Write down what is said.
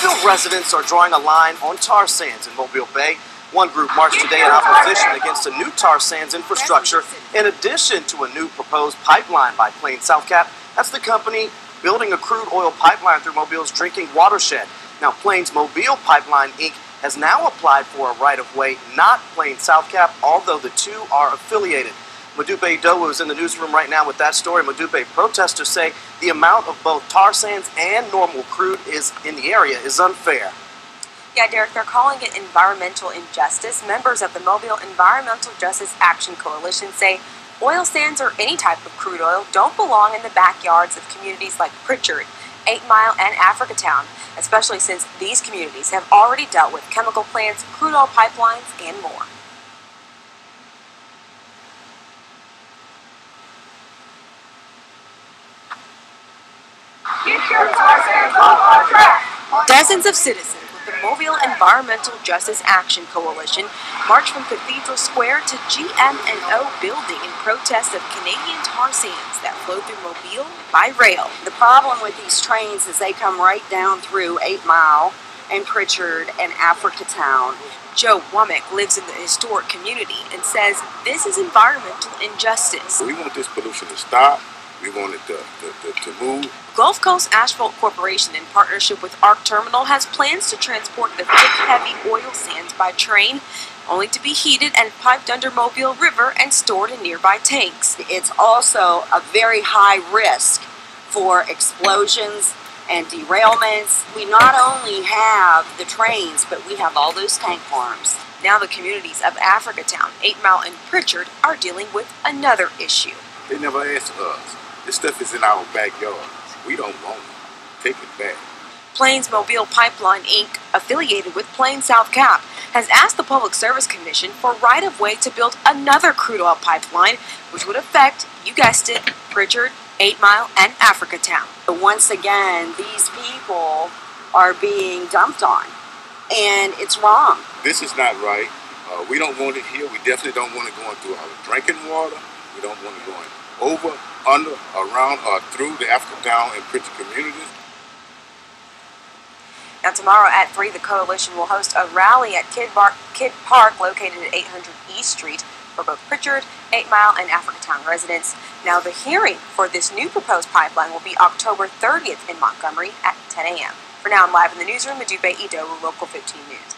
Mobile residents are drawing a line on tar sands in Mobile Bay. One group marched today in opposition against a new tar sands infrastructure in addition to a new proposed pipeline by Plains South Cap. That's the company building a crude oil pipeline through Mobile's drinking watershed. Now, Plains Mobile Pipeline, Inc. has now applied for a right-of-way, not Plains South Cap, although the two are affiliated. Modupe Idowu is in the newsroom right now with that story. Modupe, protesters say the amount of both tar sands and normal crude in the area is unfair. Yeah, Derek, they're calling it environmental injustice. Members of the Mobile Environmental Justice Action Coalition say oil sands or any type of crude oil don't belong in the backyards of communities like Pritchard, 8 Mile, and Africatown, especially since these communities have already dealt with chemical plants, crude oil pipelines, and more. Dozens of citizens with the Mobile Environmental Justice Action Coalition marched from Cathedral Square to GM&O Building in protest of Canadian tar sands that flow through Mobile by rail. The problem with these trains is they come right down through 8 Mile and Pritchard and Africatown. Joe Womack lives in the historic community and says this is environmental injustice. We want this pollution to stop. We want it to move. Gulf Coast Asphalt Corporation, in partnership with ARC Terminal, has plans to transport the thick, heavy oil sands by train, only to be heated and piped under Mobile River and stored in nearby tanks. It's also a very high risk for explosions and derailments. We not only have the trains, but we have all those tank farms. Now the communities of Africatown, 8 Mile, and Pritchard are dealing with another issue. They never asked us. This stuff is in our backyard. We don't want it. Take it back. Plains Mobile Pipeline, Inc., affiliated with Plains South Cap, has asked the Public Service Commission for right-of-way to build another crude oil pipeline, which would affect, you guessed it, Pritchard, 8 Mile, and Africatown. But once again, these people are being dumped on, and it's wrong. This is not right. We don't want it here. We definitely don't want it going through our drinking water. We don't want it going over, under, around, or through the Africatown and Pritchard communities. Now tomorrow at 3, the coalition will host a rally at Kidd Park located at 800 East Street for both Pritchard, 8 Mile, and Africatown residents. Now the hearing for this new proposed pipeline will be October 30th in Montgomery at 10 a.m. For now, I'm live in the newsroom with Modupe Idowu, Local 15 News.